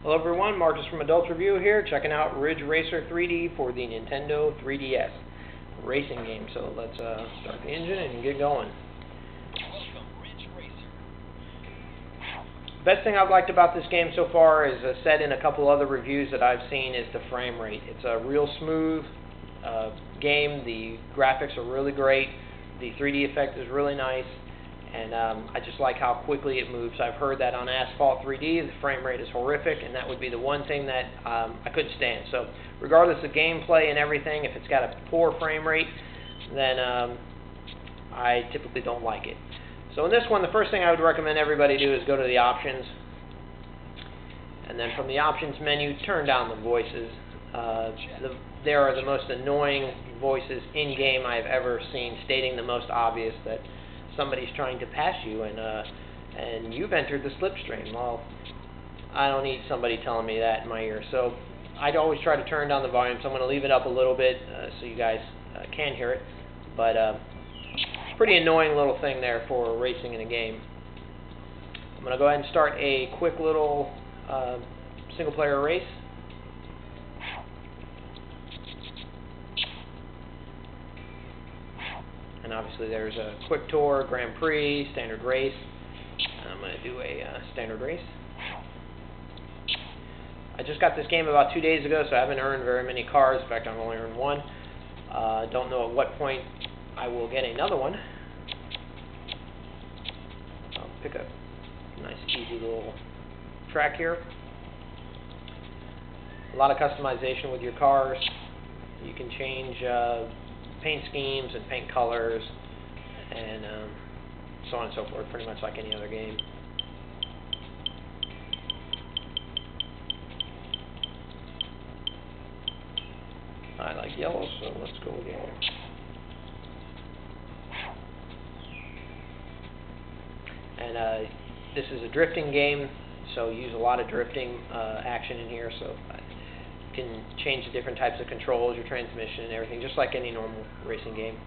Hello everyone, Marcus from Adults Review here, checking out Ridge Racer 3D for the Nintendo 3DS racing game. So let's start the engine and get going. Best thing I've liked about this game so far is said in a couple other reviews that I've seen is the frame rate. It's a real smooth game. The graphics are really great. The 3D effect is really nice. And I just like how quickly it moves. I've heard that on Asphalt 3D the frame rate is horrific, and that would be the one thing that I couldn't stand. So regardless of gameplay and everything, if it's got a poor frame rate, then I typically don't like it. So in this one, the first thing I would recommend everybody do is go to the options, and then from the options menu, turn down the voices. There are the most annoying voices in-game I've ever seen, stating the most obvious, that somebody's trying to pass you and you've entered the slipstream. Well, I don't need somebody telling me that in my ear. So I'd always try to turn down the volume. So I'm going to leave it up a little bit so you guys can hear it. But pretty annoying little thing there for racing in a game. I'm going to go ahead and start a quick little single player race. And obviously there's a quick tour, Grand Prix, standard race. I'm going to do a standard race. I just got this game about 2 days ago, so I haven't earned very many cars. In fact, I've only earned one. Don't know at what point I will get another one. I'll pick a nice, easy little track here. A lot of customization with your cars. You can change paint schemes and paint colors and so on and so forth, pretty much like any other game. I like yellow, so let's go with yellow. And this is a drifting game, so use a lot of drifting action in here, so you can change the different types of controls, your transmission and everything, just like any normal racing game.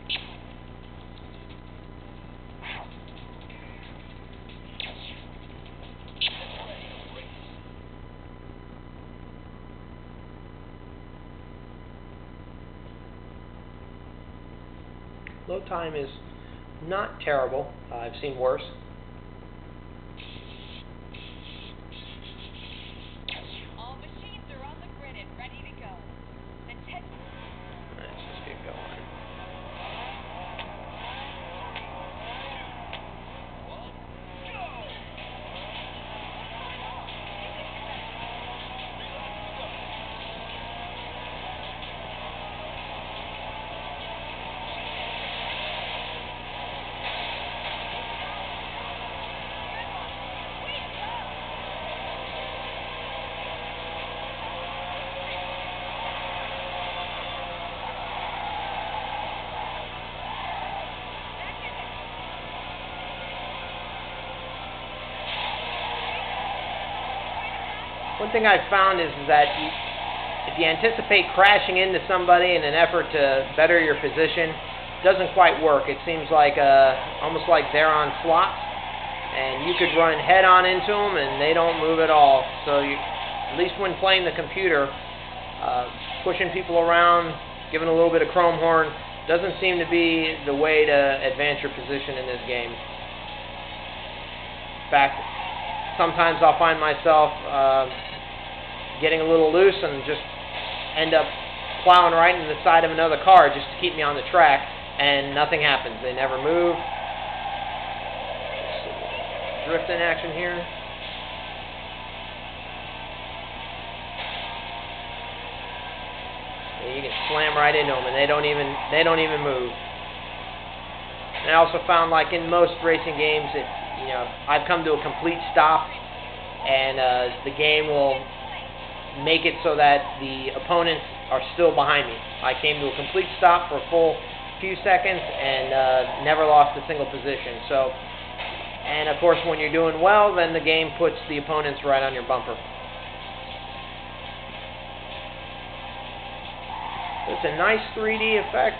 Load time is not terrible. I've seen worse. One thing I've found is that if you anticipate crashing into somebody in an effort to better your position, it doesn't quite work. It seems like almost like they're on slots, and you could run head-on into them, and they don't move at all. So at least when playing the computer, pushing people around, giving a little bit of chrome horn, doesn't seem to be the way to advance your position in this game. In fact, sometimes I'll find myself getting a little loose and just end up plowing right into the side of another car just to keep me on the track, and nothing happens. They never move. Drift in action here. And you can slam right into them, and they don't even move. And I also found, like in most racing games, I've come to a complete stop, and the game will make it so that the opponents are still behind me. I came to a complete stop for a full few seconds and never lost a single position. So, and of course, when you're doing well, then the game puts the opponents right on your bumper. It's a nice 3D effect.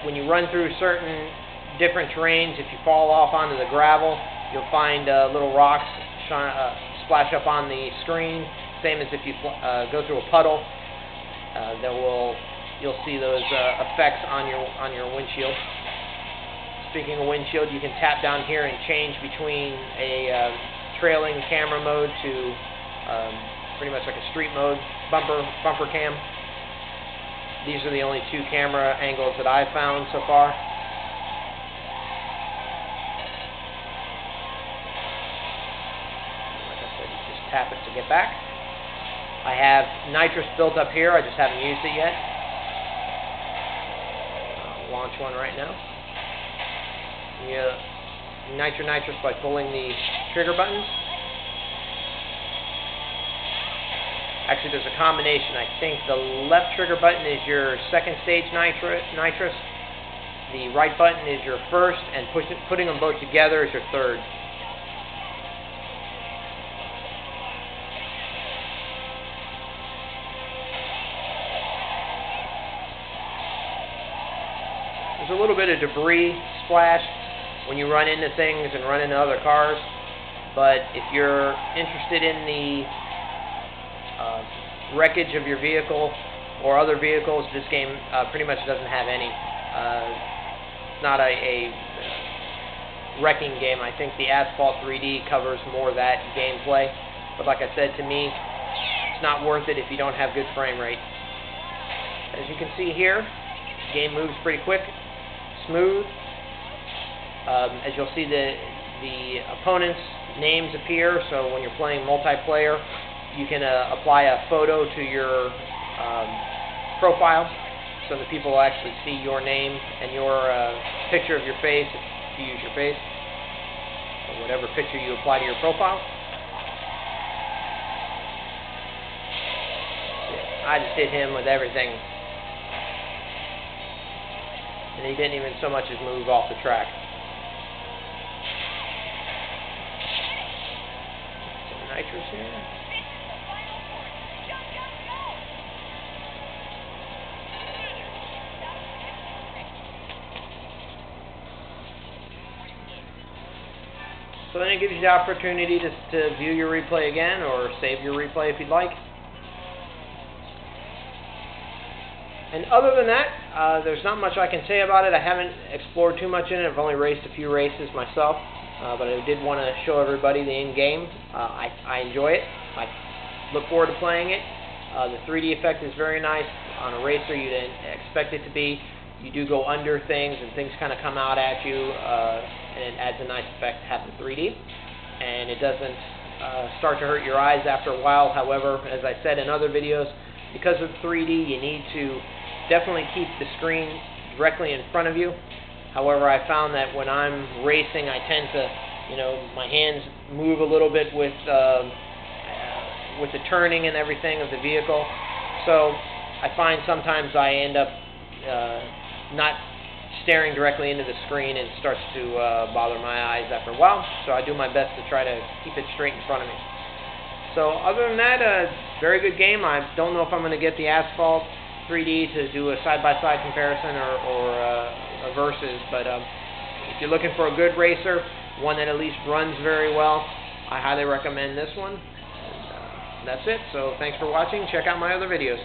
When you run through certain different terrains, if you fall off onto the gravel, you'll find little rocks flash up on the screen, same as if you go through a puddle. You'll see those effects on your windshield. Speaking of windshield, you can tap down here and change between a trailing camera mode to pretty much like a street mode, bumper cam. These are the only two camera angles that I've found so far. Like I said, you just tap it to get back. I have nitrous built up here, I just haven't used it yet. I'll launch one right now. You nitrous by pulling the trigger buttons. Actually, there's a combination. I think the left trigger button is your second stage nitrous. The right button is your first, and putting them both together is your third. There's a little bit of debris splash when you run into things and run into other cars, but if you're interested in the wreckage of your vehicle or other vehicles, this game pretty much doesn't have any. It's not a wrecking game. I think the Asphalt 3D covers more of that gameplay, but like I said, to me, it's not worth it if you don't have good frame rate. As you can see here, the game moves pretty quick, smooth. As you'll see, the opponents' names appear, so when you're playing multiplayer, you can apply a photo to your profile, so that people will actually see your name and your picture of your face, if you use your face, or whatever picture you apply to your profile. I just hit him with everything, and he didn't even so much as move off the track. Some nitrous here. So then it gives you the opportunity to view your replay again, or save your replay if you'd like. And other than that, there's not much I can say about it. I haven't explored too much in it. I've only raced a few races myself, but I did want to show everybody the in-game. I enjoy it. I look forward to playing it. The 3D effect is very nice. On a racer, you didn't expect it to be. You do go under things, and things kind of come out at you, and it adds a nice effect to have the 3D. And it doesn't start to hurt your eyes after a while. However, as I said in other videos, because of 3D, you need to definitely keep the screen directly in front of you. However, I found that when I'm racing, I tend to, my hands move a little bit with the turning and everything of the vehicle. So I find sometimes I end up not staring directly into the screen, and it starts to bother my eyes after a while. So I do my best to try to keep it straight in front of me. So other than that, very good game. I don't know if I'm going to get the Asphalt 3D to do a side-by-side comparison or a versus, but if you're looking for a good racer, one that at least runs very well, I highly recommend this one. And, that's it. So thanks for watching. Check out my other videos.